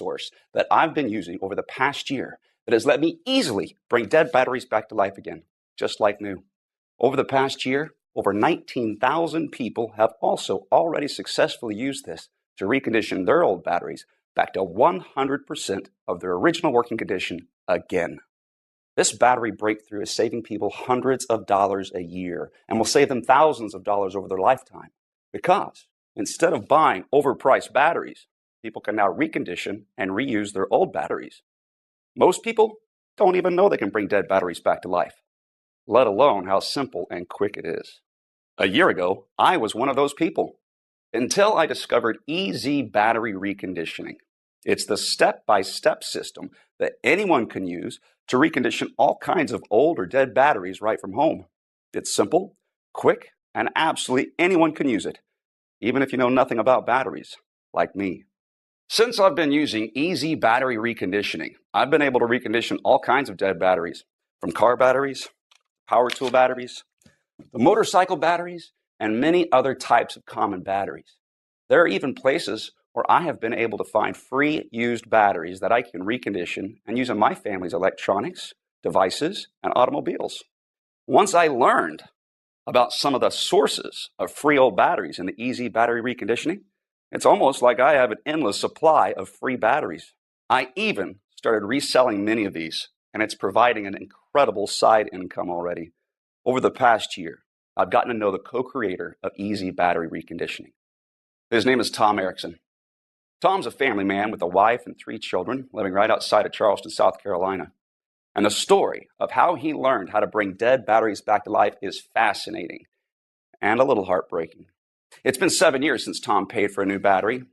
resource that I've been using over the past year that has let me easily bring dead batteries back to life again, just like new. Over the past year, over 19,000 people have also already successfully used this to recondition their old batteries back to 100% of their original working condition again. This battery breakthrough is saving people hundreds of dollars a year and will save them thousands of dollars over their lifetime, because instead of buying overpriced batteries, people can now recondition and reuse their old batteries. Most people don't even know they can bring dead batteries back to life, let alone how simple and quick it is. A year ago, I was one of those people, until I discovered EZ Battery Reconditioning. It's the step-by-step system that anyone can use to recondition all kinds of old or dead batteries right from home. It's simple, quick, and absolutely anyone can use it, even if you know nothing about batteries, like me. Since I've been using EZ Battery Reconditioning, I've been able to recondition all kinds of dead batteries, from car batteries, power tool batteries, the motorcycle batteries, and many other types of common batteries. There are even places where I have been able to find free used batteries that I can recondition and use in my family's electronics, devices, and automobiles. Once I learned about some of the sources of free old batteries in the EZ Battery Reconditioning, it's almost like I have an endless supply of free batteries. I even started reselling many of these, and it's providing an incredible side income already. Over the past year, I've gotten to know the co-creator of EZ Battery Reconditioning. His name is Tom Erickson. Tom's a family man with a wife and 3 children living right outside of Charleston, South Carolina. And the story of how he learned how to bring dead batteries back to life is fascinating and a little heartbreaking. It's been 7 years since Tom paid for a new battery.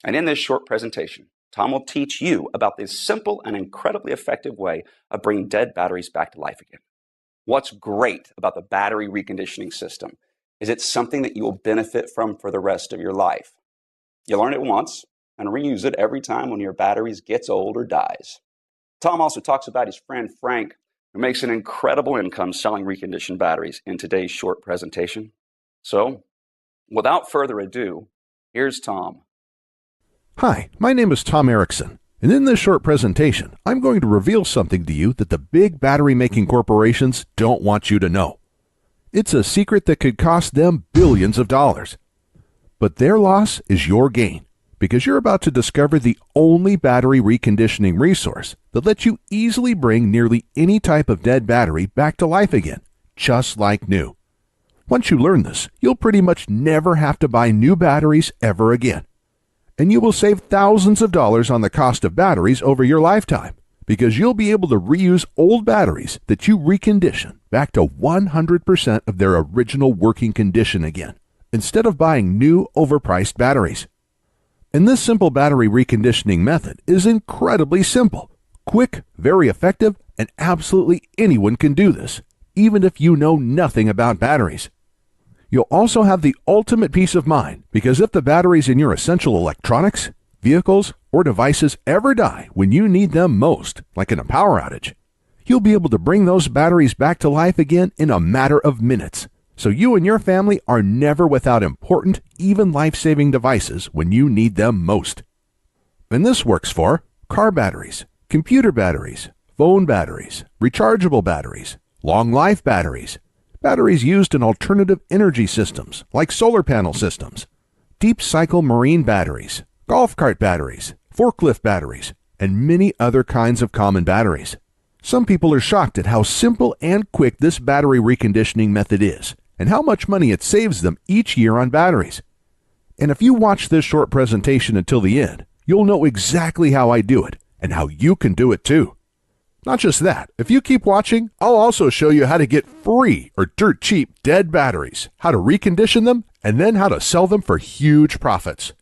And in this short presentation, Tom will teach you about this simple and incredibly effective way of bringing dead batteries back to life again. What's great about the battery reconditioning system is it's something that you will benefit from for the rest of your life. You learn it once and reuse it every time one of your batteries gets old or dies. Tom also talks about his friend Frank, who makes an incredible income selling reconditioned batteries in today's short presentation. So, without further ado, here's Tom. Hi, my name is Tom Erickson, and in this short presentation, I'm going to reveal something to you that the big battery-making corporations don't want you to know. It's a secret that could cost them billions of dollars. But their loss is your gain, because you're about to discover the only battery reconditioning resource that lets you easily bring nearly any type of dead battery back to life again, just like new. Once you learn this, you'll pretty much never have to buy new batteries ever again. And you will save thousands of dollars on the cost of batteries over your lifetime, because you'll be able to reuse old batteries that you recondition back to 100% of their original working condition again, instead of buying new overpriced batteries. And this simple battery reconditioning method is incredibly simple, quick, very effective, and absolutely anyone can do this, even if you know nothing about batteries. You'll also have the ultimate peace of mind, because if the batteries in your essential electronics, vehicles, or devices ever die when you need them most, like in a power outage, you'll be able to bring those batteries back to life again in a matter of minutes. So you and your family are never without important, even life-saving devices when you need them most. And this works for car batteries, computer batteries, phone batteries, rechargeable batteries, long-life batteries, batteries used in alternative energy systems like solar panel systems, deep-cycle marine batteries, golf cart batteries, forklift batteries, and many other kinds of common batteries. Some people are shocked at how simple and quick this battery reconditioning method is, and how much money it saves them each year on batteries. And if you watch this short presentation until the end, you'll know exactly how I do it, and how you can do it too. Not just that, if you keep watching, I'll also show you how to get free or dirt cheap dead batteries, how to recondition them, and then how to sell them for huge profits.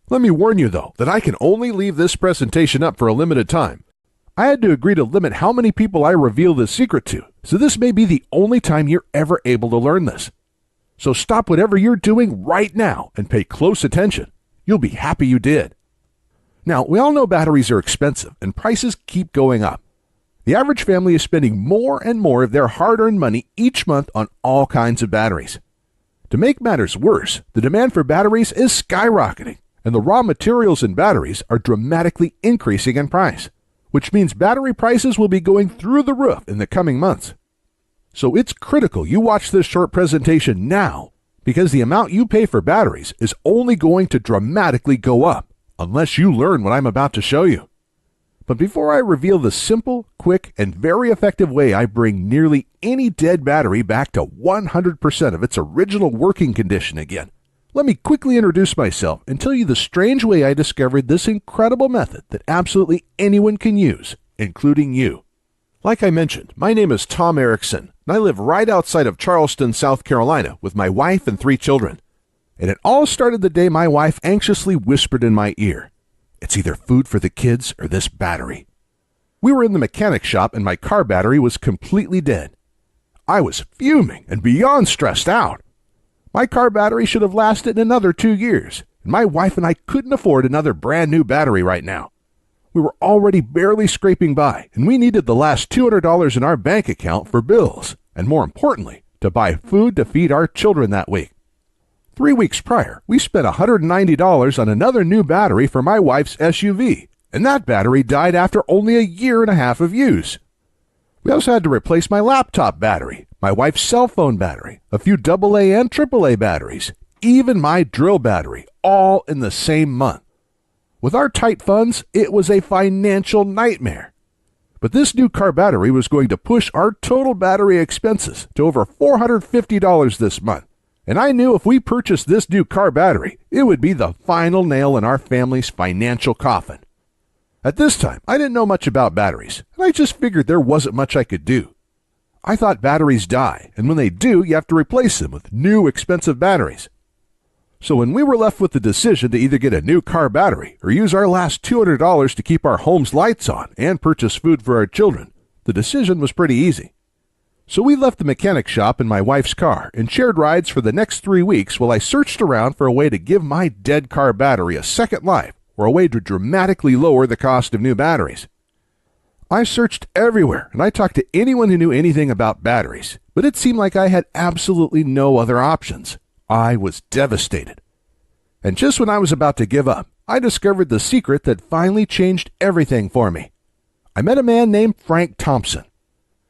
Let me warn you though, that I can only leave this presentation up for a limited time. I had to agree to limit how many people I reveal this secret to, so this may be the only time you're ever able to learn this. So stop whatever you're doing right now and pay close attention. You'll be happy you did. Now, we all know batteries are expensive and prices keep going up. The average family is spending more and more of their hard-earned money each month on all kinds of batteries. To make matters worse, the demand for batteries is skyrocketing, and the raw materials in batteries are dramatically increasing in price, which means battery prices will be going through the roof in the coming months. So it's critical you watch this short presentation now, because the amount you pay for batteries is only going to dramatically go up unless you learn what I'm about to show you. But before I reveal the simple, quick, and very effective way I bring nearly any dead battery back to 100% of its original working condition again, let me quickly introduce myself and tell you the strange way I discovered this incredible method that absolutely anyone can use, including you. Like I mentioned, my name is Tom Erickson, and I live right outside of Charleston, South Carolina, with my wife and 3 children. And it all started the day my wife anxiously whispered in my ear, "It's either food for the kids or this battery." We were in the mechanic shop and my car battery was completely dead. I was fuming and beyond stressed out. My car battery should have lasted another 2 years, and my wife and I couldn't afford another brand new battery right now. We were already barely scraping by, and we needed the last $200 in our bank account for bills, and more importantly, to buy food to feed our children that week. 3 weeks prior, we spent $190 on another new battery for my wife's SUV, and that battery died after only a year and a half of use. We also had to replace my laptop battery, my wife's cell phone battery, a few AA and AAA batteries, even my drill battery, all in the same month. With our tight funds, it was a financial nightmare. But this new car battery was going to push our total battery expenses to over $450 this month. And I knew if we purchased this new car battery, it would be the final nail in our family's financial coffin. At this time, I didn't know much about batteries, and I just figured there wasn't much I could do. I thought batteries die, and when they do, you have to replace them with new expensive batteries. So when we were left with the decision to either get a new car battery or use our last $200 to keep our home's lights on and purchase food for our children, the decision was pretty easy. So we left the mechanic shop in my wife's car and shared rides for the next 3 weeks while I searched around for a way to give my dead car battery a second life or a way to dramatically lower the cost of new batteries. I searched everywhere and I talked to anyone who knew anything about batteries, but it seemed like I had absolutely no other options. I was devastated. And just when I was about to give up, I discovered the secret that finally changed everything for me. I met a man named Frank Thompson.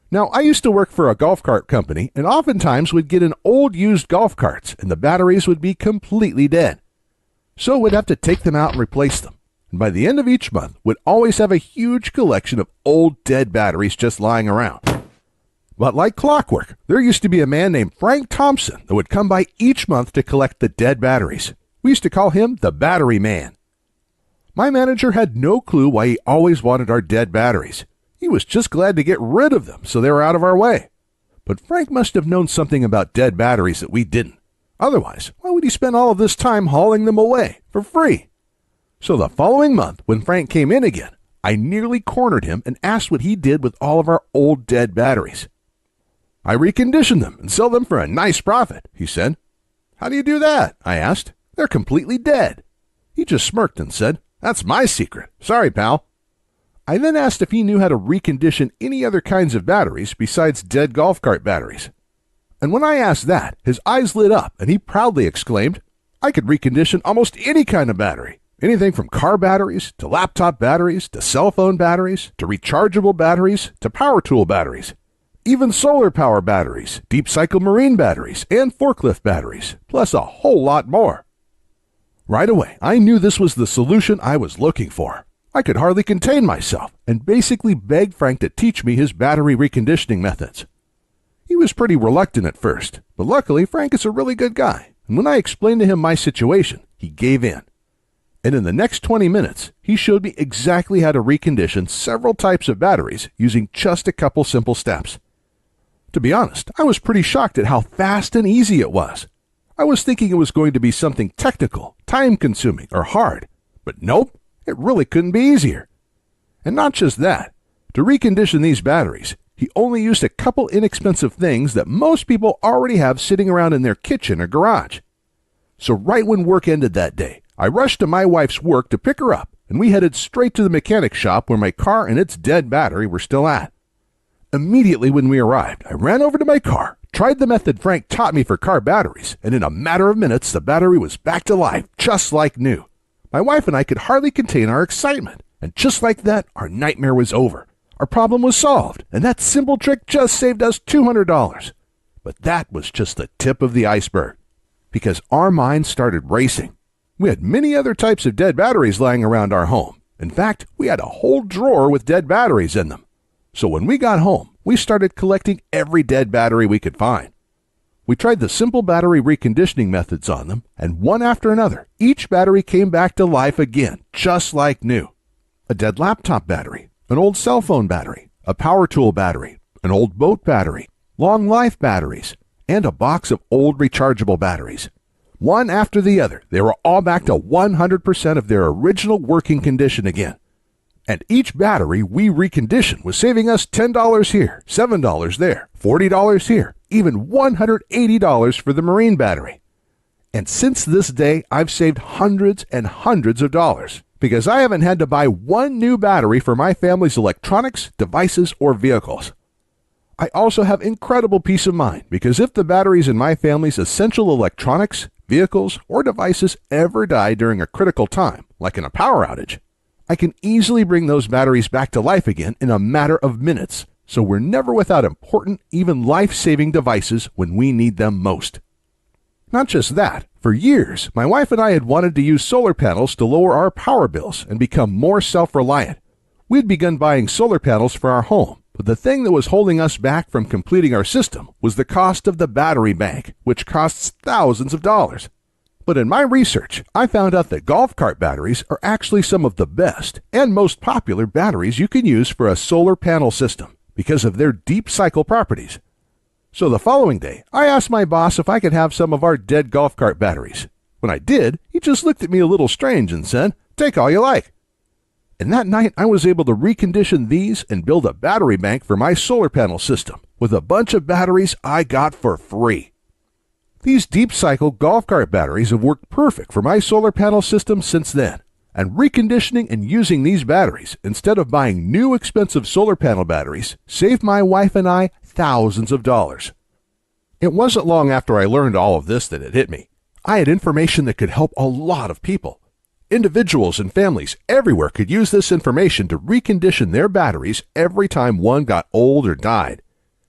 Now, I used to work for a golf cart company and oftentimes would get in old used golf carts and the batteries would be completely dead. So we'd have to take them out and replace them. And by the end of each month, we'd always have a huge collection of old dead batteries just lying around. But like clockwork, there used to be a man named Frank Thompson that would come by each month to collect the dead batteries. We used to call him the Battery Man. My manager had no clue why he always wanted our dead batteries. He was just glad to get rid of them so they were out of our way. But Frank must have known something about dead batteries that we didn't. Otherwise, why would he spend all of this time hauling them away for free? So the following month, when Frank came in again, I nearly cornered him and asked what he did with all of our old dead batteries. "I recondition them and sell them for a nice profit," he said. "How do you do that?" I asked. "They're completely dead." He just smirked and said, "That's my secret. Sorry, pal." I then asked if he knew how to recondition any other kinds of batteries besides dead golf cart batteries. And when I asked that, his eyes lit up and he proudly exclaimed, "I could recondition almost any kind of battery. Anything from car batteries, to laptop batteries, to cell phone batteries, to rechargeable batteries, to power tool batteries. Even solar power batteries, deep cycle marine batteries, and forklift batteries, plus a whole lot more." Right away, I knew this was the solution I was looking for. I could hardly contain myself and basically begged Frank to teach me his battery reconditioning methods. He was pretty reluctant at first, but luckily Frank is a really good guy, and when I explained to him my situation, he gave in. And in the next 20 minutes, he showed me exactly how to recondition several types of batteries using just a couple simple steps. To be honest, I was pretty shocked at how fast and easy it was. I was thinking it was going to be something technical, time-consuming, or hard, but nope, it really couldn't be easier. And not just that, to recondition these batteries, he only used a couple inexpensive things that most people already have sitting around in their kitchen or garage. So right when work ended that day, I rushed to my wife's work to pick her up, and we headed straight to the mechanic shop where my car and its dead battery were still at. Immediately when we arrived, I ran over to my car, tried the method Frank taught me for car batteries, and in a matter of minutes, the battery was back to life, just like new. My wife and I could hardly contain our excitement, and just like that, our nightmare was over. Our problem was solved, and that simple trick just saved us $200. But that was just the tip of the iceberg, because our minds started racing. We had many other types of dead batteries lying around our home. In fact, we had a whole drawer with dead batteries in them. So when we got home, we started collecting every dead battery we could find. We tried the simple battery reconditioning methods on them, and one after another, each battery came back to life again, just like new. A dead laptop battery, an old cell phone battery, a power tool battery, an old boat battery, long life batteries, and a box of old rechargeable batteries. One after the other, they were all back to 100% of their original working condition again. And each battery we reconditioned was saving us $10 here, $7 there, $40 here, even $180 for the marine battery. And since this day, I've saved hundreds and hundreds of dollars because I haven't had to buy one new battery for my family's electronics, devices, or vehicles. I also have incredible peace of mind because if the batteries in my family's essential electronics, vehicles, or devices ever die during a critical time, like in a power outage, I can easily bring those batteries back to life again in a matter of minutes, so we're never without important, even life-saving devices when we need them most. Not just that, for years, my wife and I had wanted to use solar panels to lower our power bills and become more self-reliant. We had begun buying solar panels for our home, but the thing that was holding us back from completing our system was the cost of the battery bank, which costs thousands of dollars. But in my research, I found out that golf cart batteries are actually some of the best and most popular batteries you can use for a solar panel system because of their deep cycle properties. So the following day, I asked my boss if I could have some of our dead golf cart batteries. When I did, he just looked at me a little strange and said, "Take all you like." And that night, I was able to recondition these and build a battery bank for my solar panel system with a bunch of batteries I got for free. These deep cycle golf cart batteries have worked perfect for my solar panel system since then, and reconditioning and using these batteries instead of buying new expensive solar panel batteries saved my wife and I thousands of dollars. It wasn't long after I learned all of this that it hit me. I had information that could help a lot of people. Individuals and families everywhere could use this information to recondition their batteries every time one got old or died.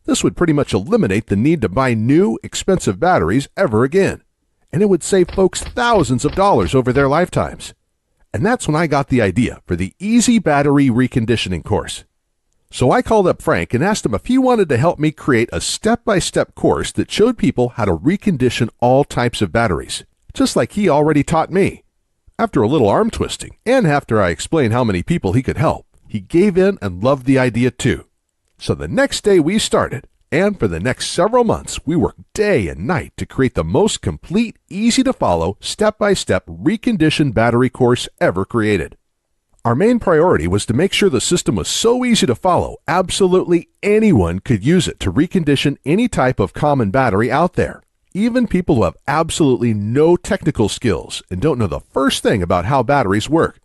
This would pretty much eliminate the need to buy new, expensive batteries ever again, and it would save folks thousands of dollars over their lifetimes. And that's when I got the idea for the Easy Battery Reconditioning course. So I called up Frank and asked him if he wanted to help me create a step-by-step course that showed people how to recondition all types of batteries, just like he already taught me. After a little arm twisting, and after I explained how many people he could help, he gave in and loved the idea too. So the next day we started, and for the next several months we worked day and night to create the most complete, easy-to-follow, step-by-step reconditioned battery course ever created. Our main priority was to make sure the system was so easy to follow, absolutely anyone could use it to recondition any type of common battery out there, even people who have absolutely no technical skills and don't know the first thing about how batteries work.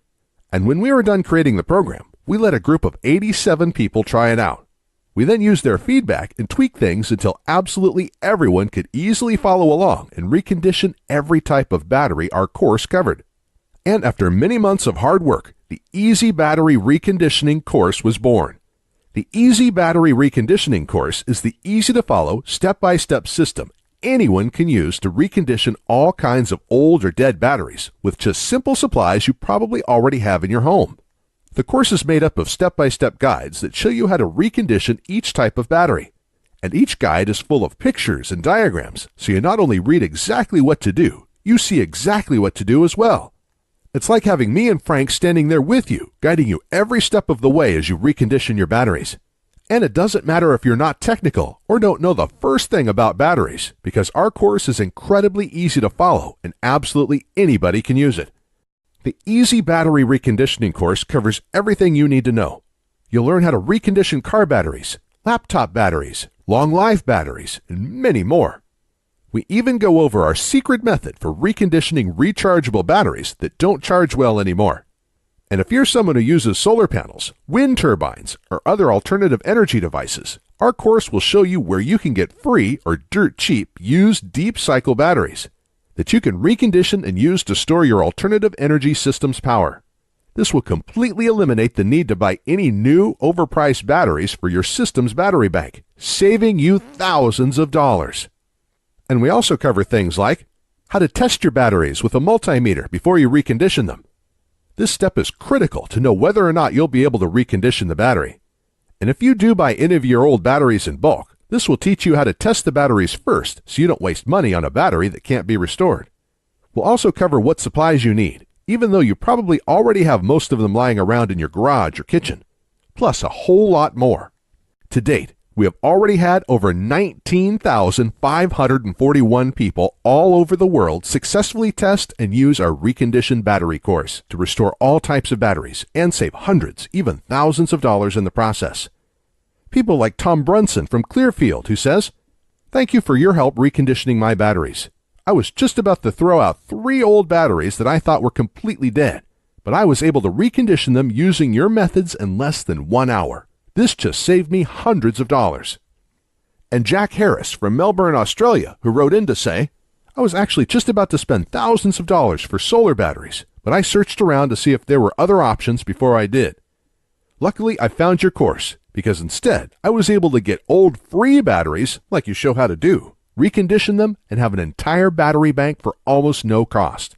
And when we were done creating the program, we let a group of 87 people try it out. We then used their feedback and tweaked things until absolutely everyone could easily follow along and recondition every type of battery our course covered. And after many months of hard work, the Easy Battery Reconditioning course was born. The Easy Battery Reconditioning course is the easy-to-follow, step-by-step system anyone can use to recondition all kinds of old or dead batteries with just simple supplies you probably already have in your home. The course is made up of step-by-step guides that show you how to recondition each type of battery. And each guide is full of pictures and diagrams, so you not only read exactly what to do, you see exactly what to do as well. It's like having me and Frank standing there with you, guiding you every step of the way as you recondition your batteries. And it doesn't matter if you're not technical or don't know the first thing about batteries, because our course is incredibly easy to follow and absolutely anybody can use it. The Easy Battery Reconditioning course covers everything you need to know. You'll learn how to recondition car batteries, laptop batteries, long life batteries, and many more. We even go over our secret method for reconditioning rechargeable batteries that don't charge well anymore. And if you're someone who uses solar panels, wind turbines, or other alternative energy devices, our course will show you where you can get free or dirt cheap used deep cycle batteries. that you can recondition and use to store your alternative energy system's power. This will completely eliminate the need to buy any new, overpriced batteries for your system's battery bank, saving you thousands of dollars. And we also cover things like how to test your batteries with a multimeter before you recondition them. This step is critical to know whether or not you'll be able to recondition the battery. And if you do buy any of your old batteries in bulk, this will teach you how to test the batteries first so you don't waste money on a battery that can't be restored. We'll also cover what supplies you need, even though you probably already have most of them lying around in your garage or kitchen, plus a whole lot more. To date, we have already had over 19,541 people all over the world successfully test and use our Recondition battery course to restore all types of batteries and save hundreds, even thousands of dollars in the process. People like Tom Brunson from Clearfield, who says, "Thank you for your help reconditioning my batteries. I was just about to throw out 3 old batteries that I thought were completely dead, but I was able to recondition them using your methods in less than 1 hour. This just saved me hundreds of dollars." And Jack Harris from Melbourne, Australia, who wrote in to say, "I was actually just about to spend thousands of dollars for solar batteries, but I searched around to see if there were other options before I did. Luckily, I found your course, because instead, I was able to get old free batteries, like you show how to do, recondition them, and have an entire battery bank for almost no cost.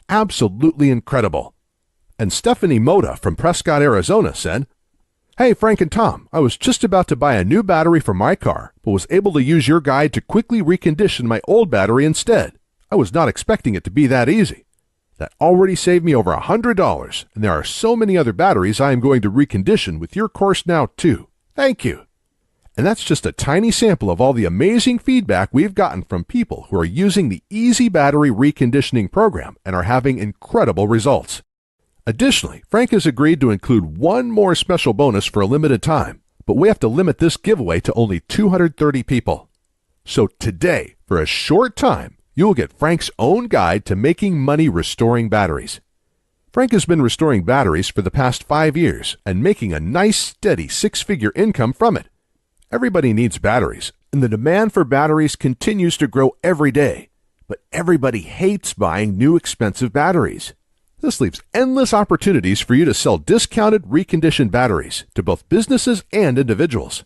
Absolutely incredible." And Stephanie Moda from Prescott, Arizona said, "Hey, Frank and Tom, I was just about to buy a new battery for my car, but was able to use your guide to quickly recondition my old battery instead. I was not expecting it to be that easy. That already saved me over $100, and there are so many other batteries I am going to recondition with your course now too. Thank you." And that's just a tiny sample of all the amazing feedback we've gotten from people who are using the Easy Battery Reconditioning program and are having incredible results. Additionally, Frank has agreed to include one more special bonus for a limited time, but we have to limit this giveaway to only 230 people. So today, for a short time, you will get Frank's own guide to making money restoring batteries. Frank has been restoring batteries for the past 5 years and making a nice, steady 6-figure income from it. Everybody needs batteries, and the demand for batteries continues to grow every day. But everybody hates buying new expensive batteries. This leaves endless opportunities for you to sell discounted reconditioned batteries to both businesses and individuals.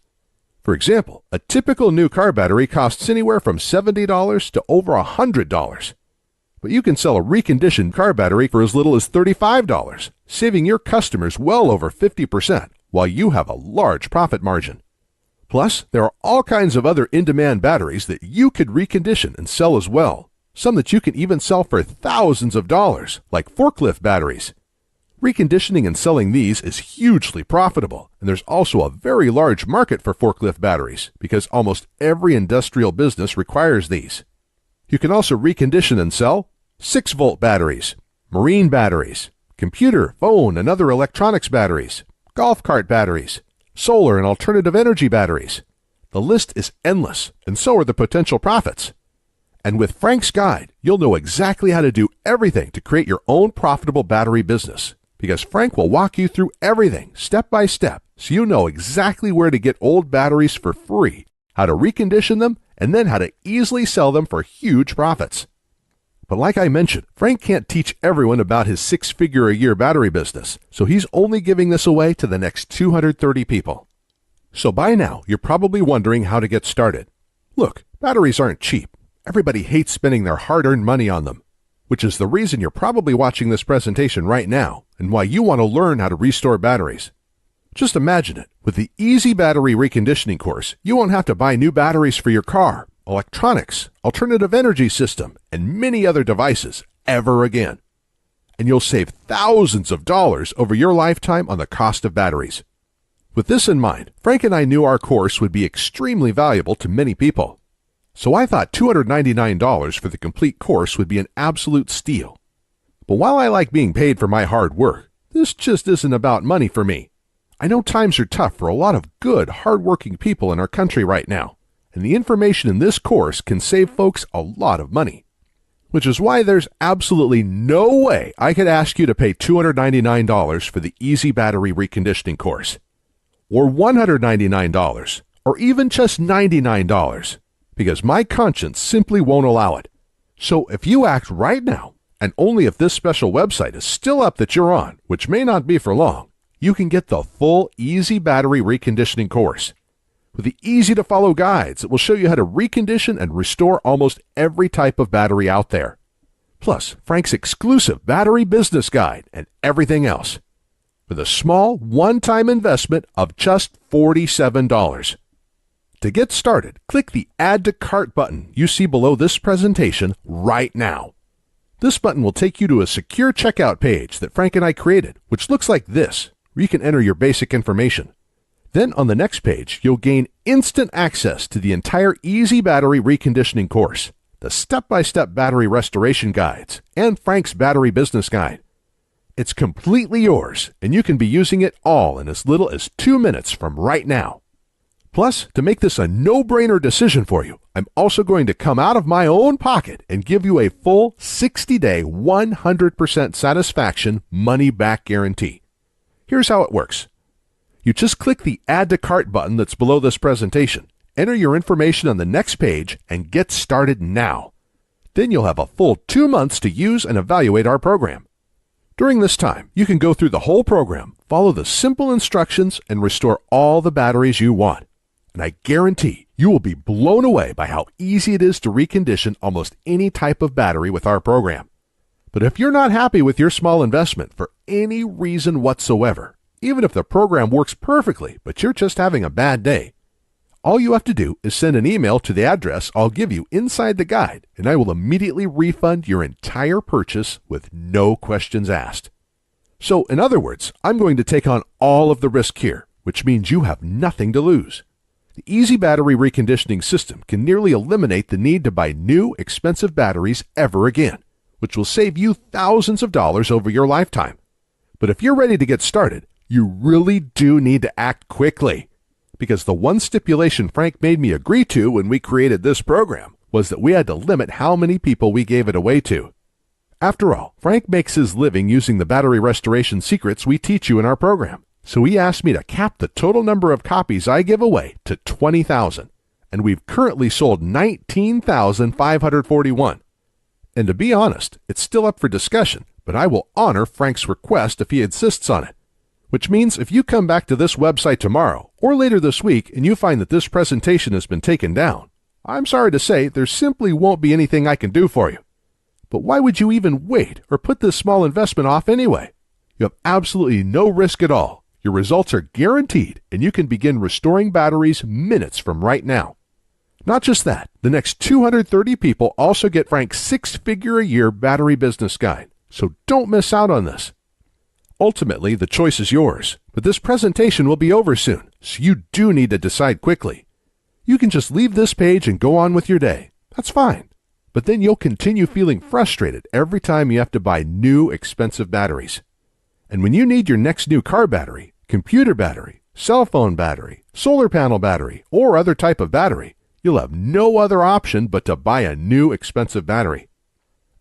For example, a typical new car battery costs anywhere from $70 to over $100. But you can sell a reconditioned car battery for as little as $35, saving your customers well over 50%, while you have a large profit margin. Plus, there are all kinds of other in-demand batteries that you could recondition and sell as well, some that you can even sell for thousands of dollars, like forklift batteries. Reconditioning and selling these is hugely profitable, and there's also a very large market for forklift batteries because almost every industrial business requires these. You can also recondition and sell 6-volt batteries, marine batteries, computer, phone, and other electronics batteries, golf cart batteries, solar and alternative energy batteries. The list is endless, and so are the potential profits. And with Frank's guide, you'll know exactly how to do everything to create your own profitable battery business, because Frank will walk you through everything step by step so you know exactly where to get old batteries for free, how to recondition them, and then how to easily sell them for huge profits. But like I mentioned, Frank can't teach everyone about his 6-figure-a-year battery business, so he's only giving this away to the next 230 people. So by now, you're probably wondering how to get started. Look, batteries aren't cheap. Everybody hates spending their hard-earned money on them, which is the reason you're probably watching this presentation right now and why you want to learn how to restore batteries. Just imagine it. With the Easy Battery Reconditioning course, you won't have to buy new batteries for your car, electronics, alternative energy system, and many other devices ever again. And you'll save thousands of dollars over your lifetime on the cost of batteries. With this in mind, Frank and I knew our course would be extremely valuable to many people. So I thought $299 for the complete course would be an absolute steal. But while I like being paid for my hard work, this just isn't about money for me. I know times are tough for a lot of good, hard-working people in our country right now, and the information in this course can save folks a lot of money. Which is why there's absolutely no way I could ask you to pay $299 for the Easy Battery Reconditioning course, or $199, or even just $99, because my conscience simply won't allow it. So if you act right now, and only if this special website is still up that you're on, which may not be for long, you can get the full Easy Battery Reconditioning course. With the easy-to-follow guides that will show you how to recondition and restore almost every type of battery out there. Plus, Frank's exclusive battery business guide and everything else. With a small one-time investment of just $47. To get started, click the Add to Cart button you see below this presentation right now. This button will take you to a secure checkout page that Frank and I created, which looks like this, where you can enter your basic information. Then on the next page, you'll gain instant access to the entire Easy Battery Reconditioning course, the step-by-step battery restoration guides, and Frank's battery business guide. It's completely yours, and you can be using it all in as little as 2 minutes from right now. Plus, to make this a no-brainer decision for you, I'm also going to come out of my own pocket and give you a full 60-day, 100% satisfaction money-back guarantee. Here's how it works. You just click the Add to Cart button that's below this presentation, enter your information on the next page, and get started now. Then you'll have a full 2 months to use and evaluate our program. During this time, you can go through the whole program, follow the simple instructions, and restore all the batteries you want. And I guarantee you will be blown away by how easy it is to recondition almost any type of battery with our program. But if you're not happy with your small investment for any reason whatsoever, even if the program works perfectly, but you're just having a bad day, all you have to do is send an email to the address I'll give you inside the guide, and I will immediately refund your entire purchase with no questions asked. So, in other words, I'm going to take on all of the risk here, which means you have nothing to lose. The Easy Battery Reconditioning system can nearly eliminate the need to buy new, expensive batteries ever again, which will save you thousands of dollars over your lifetime. But if you're ready to get started, you really do need to act quickly, because the one stipulation Frank made me agree to when we created this program was that we had to limit how many people we gave it away to. After all, Frank makes his living using the battery restoration secrets we teach you in our program, so he asked me to cap the total number of copies I give away to 20,000, and we've currently sold 19,541. And to be honest, it's still up for discussion, but I will honor Frank's request if he insists on it. Which means if you come back to this website tomorrow or later this week and you find that this presentation has been taken down, I'm sorry to say there simply won't be anything I can do for you. But why would you even wait or put this small investment off anyway? You have absolutely no risk at all. Your results are guaranteed, and you can begin restoring batteries minutes from right now. Not just that, the next 230 people also get Frank's 6-figure-a-year battery business guide, so don't miss out on this. Ultimately, the choice is yours, but this presentation will be over soon, so you do need to decide quickly. You can just leave this page and go on with your day. That's fine. But then you'll continue feeling frustrated every time you have to buy new, expensive batteries. And when you need your next new car battery, computer battery, cell phone battery, solar panel battery, or other type of battery, you'll have no other option but to buy a new, expensive battery.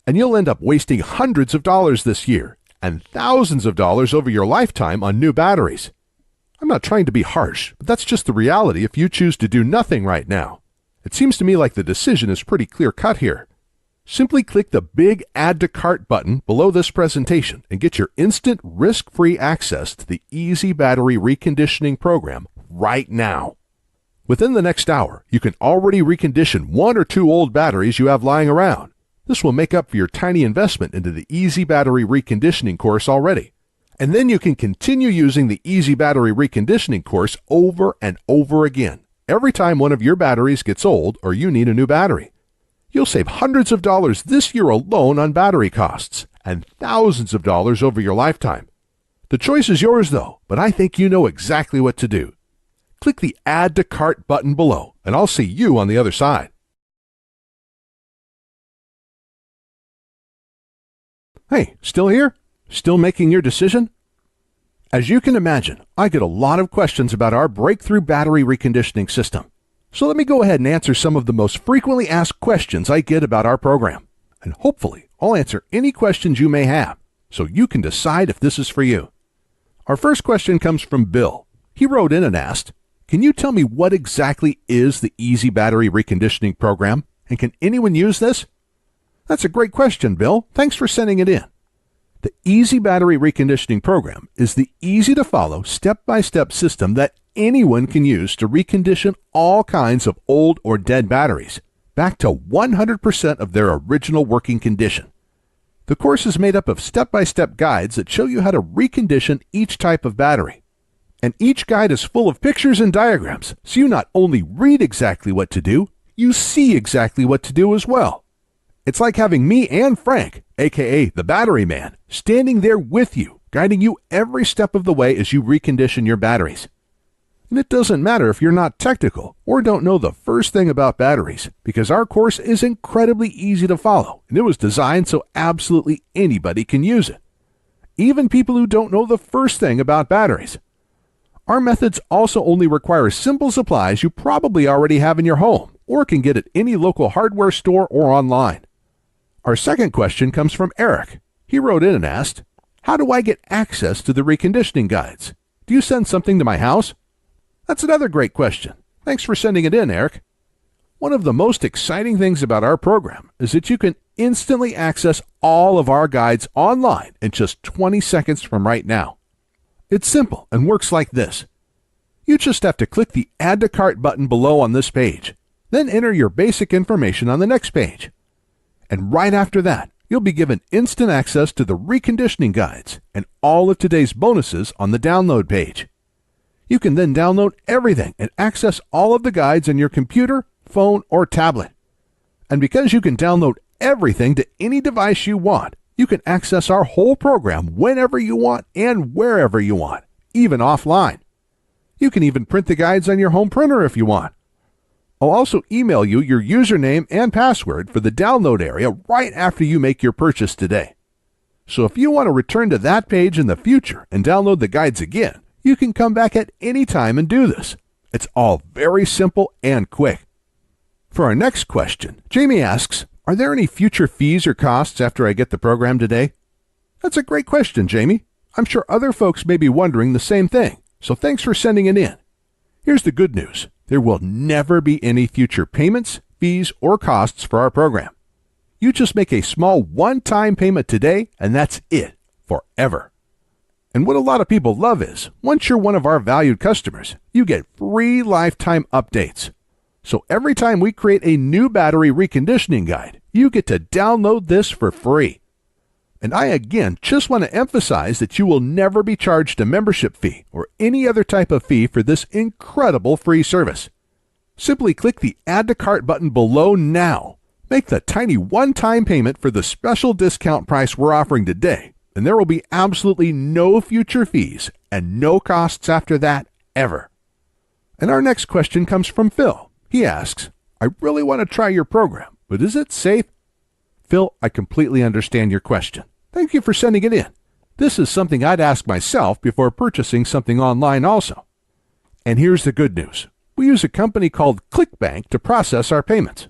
And you'll end up wasting hundreds of dollars this year and thousands of dollars over your lifetime on new batteries. I'm not trying to be harsh, but that's just the reality if you choose to do nothing right now. It seems to me like the decision is pretty clear-cut here. Simply click the big Add to Cart button below this presentation and get your instant, risk-free access to the Easy Battery Reconditioning program right now. Within the next hour, you can already recondition 1 or 2 old batteries you have lying around. This will make up for your tiny investment into the Easy Battery Reconditioning course already. And then you can continue using the Easy Battery Reconditioning course over and over again, every time one of your batteries gets old or you need a new battery. You'll save hundreds of dollars this year alone on battery costs, and thousands of dollars over your lifetime. The choice is yours though, but I think you know exactly what to do. Click the Add to Cart button below, and I'll see you on the other side. Hey, still here? Still making your decision? As you can imagine, I get a lot of questions about our breakthrough battery reconditioning system. So let me go ahead and answer some of the most frequently asked questions I get about our program. And hopefully, I'll answer any questions you may have, so you can decide if this is for you. Our first question comes from Bill. He wrote in and asked, "Can you tell me what exactly is the Easy Battery Reconditioning program, and can anyone use this?" That's a great question, Bill. Thanks for sending it in. The Easy Battery Reconditioning Program is the easy-to-follow, step-by-step system that anyone can use to recondition all kinds of old or dead batteries back to 100% of their original working condition. The course is made up of step-by-step guides that show you how to recondition each type of battery. And each guide is full of pictures and diagrams, so you not only read exactly what to do, you see exactly what to do as well. It's like having me and Frank, aka the Battery Man, standing there with you, guiding you every step of the way as you recondition your batteries. And it doesn't matter if you're not technical or don't know the first thing about batteries, because our course is incredibly easy to follow, and it was designed so absolutely anybody can use it. Even people who don't know the first thing about batteries. Our methods also only require simple supplies you probably already have in your home or can get at any local hardware store or online. Our second question comes from Eric. He wrote in and asked, "How do I get access to the reconditioning guides? Do you send something to my house?" That's another great question. Thanks for sending it in, Eric. One of the most exciting things about our program is that you can instantly access all of our guides online in just 20 seconds from right now. It's simple and works like this. You just have to click the Add to Cart button below on this page, then enter your basic information on the next page. And right after that, you'll be given instant access to the reconditioning guides and all of today's bonuses on the download page. You can then download everything and access all of the guides on your computer, phone, or tablet. And because you can download everything to any device you want, you can access our whole program whenever you want and wherever you want, even offline. You can even print the guides on your home printer if you want. I'll also email you your username and password for the download area right after you make your purchase today. So if you want to return to that page in the future and download the guides again, you can come back at any time and do this. It's all very simple and quick. For our next question, Jamie asks, "Are there any future fees or costs after I get the program today?" That's a great question, Jamie. I'm sure other folks may be wondering the same thing, so thanks for sending it in. Here's the good news. There will never be any future payments, fees, or costs for our program. You just make a small one-time payment today, and that's it, forever. And what a lot of people love is, once you're one of our valued customers, you get free lifetime updates. So every time we create a new battery reconditioning guide, you get to download this for free. And I again just want to emphasize that you will never be charged a membership fee or any other type of fee for this incredible free service. Simply click the Add to Cart button below now. Make the tiny one-time payment for the special discount price we're offering today, and there will be absolutely no future fees and no costs after that ever. And our next question comes from Phil. He asks, "I really want to try your program, but is it safe?" Phil, I completely understand your question. Thank you for sending it in. This is something I'd ask myself before purchasing something online also. And here's the good news. We use a company called ClickBank to process our payments.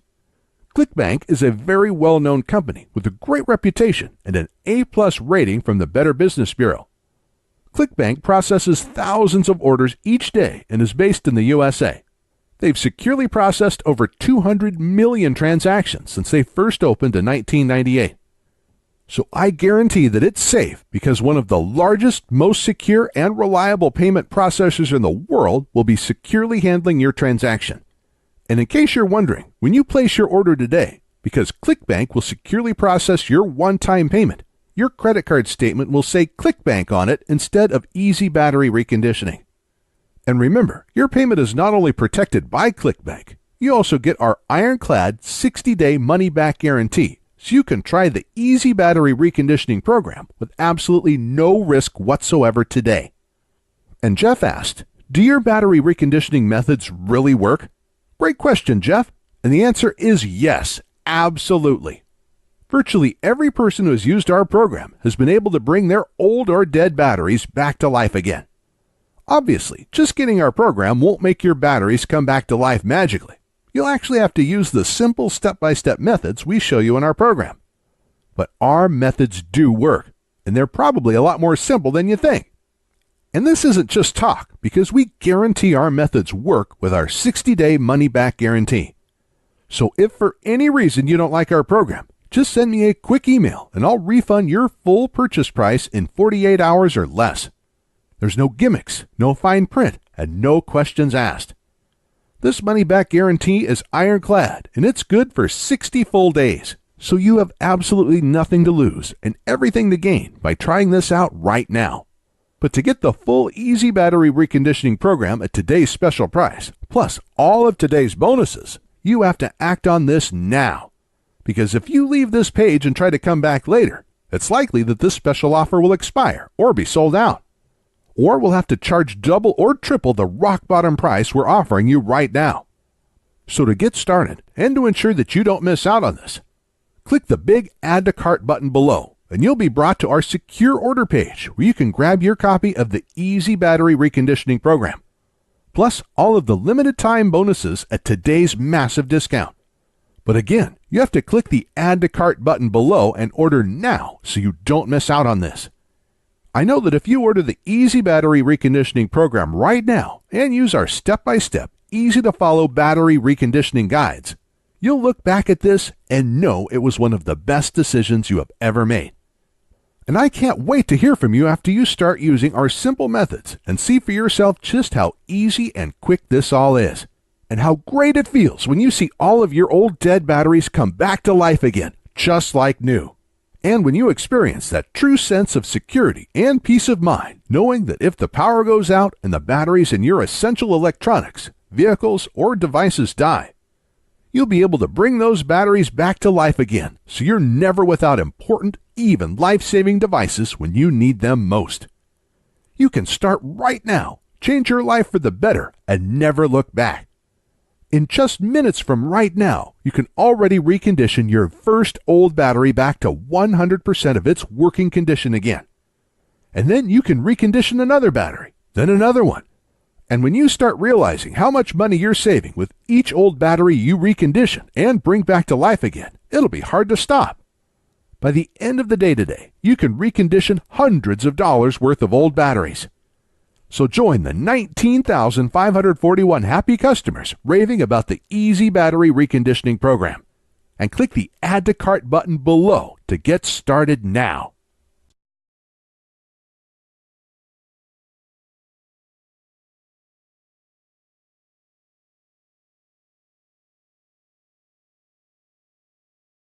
ClickBank is a very well-known company with a great reputation and an A+ rating from the Better Business Bureau. ClickBank processes thousands of orders each day and is based in the USA. They've securely processed over 200 million transactions since they first opened in 1998. So I guarantee that it's safe because one of the largest, most secure, and reliable payment processors in the world will be securely handling your transaction. And in case you're wondering, when you place your order today, because ClickBank will securely process your one-time payment, your credit card statement will say ClickBank on it instead of Easy Battery Reconditioning. And remember, your payment is not only protected by ClickBank, you also get our ironclad 60-day money-back guarantee, so you can try the Easy Battery Reconditioning program with absolutely no risk whatsoever today. And Jeff asked, "Do your battery reconditioning methods really work?" Great question, Jeff. And the answer is yes, absolutely. Virtually every person who has used our program has been able to bring their old or dead batteries back to life again. Obviously, just getting our program won't make your batteries come back to life magically. You'll actually have to use the simple step-by-step methods we show you in our program. But our methods do work, and they're probably a lot more simple than you think. And this isn't just talk, because we guarantee our methods work with our 60-day money-back guarantee. So if for any reason you don't like our program, Just send me a quick email and I'll refund your full purchase price in 48 hours or less. There's no gimmicks, no fine print, and no questions asked. This money-back guarantee is ironclad, and it's good for 60 full days. So you have absolutely nothing to lose and everything to gain by trying this out right now. But to get the full Easy Battery Reconditioning program at today's special price, plus all of today's bonuses, you have to act on this now. Because if you leave this page and try to come back later, it's likely that this special offer will expire or be sold out. Or we'll have to charge double or triple the rock bottom price we're offering you right now. So to get started and to ensure that you don't miss out on this, click the big Add to Cart button below and you'll be brought to our secure order page where you can grab your copy of the Easy Battery Reconditioning program, plus all of the limited time bonuses at today's massive discount. But again, you have to click the Add to Cart button below and order now so you don't miss out on this. I know that if you order the Easy Battery Reconditioning program right now and use our step-by-step, easy-to-follow battery reconditioning guides, you'll look back at this and know it was one of the best decisions you have ever made. And I can't wait to hear from you after you start using our simple methods and see for yourself just how easy and quick this all is, and how great it feels when you see all of your old dead batteries come back to life again, just like new. And when you experience that true sense of security and peace of mind, knowing that if the power goes out and the batteries in your essential electronics, vehicles, or devices die, you'll be able to bring those batteries back to life again, so you're never without important, even life-saving devices when you need them most. You can start right now, change your life for the better, and never look back. In just minutes from right now, you can already recondition your first old battery back to 100% of its working condition again. And then you can recondition another battery, then another one. And when you start realizing how much money you're saving with each old battery you recondition and bring back to life again, it'll be hard to stop. By the end of the day today, you can recondition hundreds of dollars worth of old batteries. So join the 19,541 happy customers raving about the Easy Battery Reconditioning program and click the Add to Cart button below to get started now.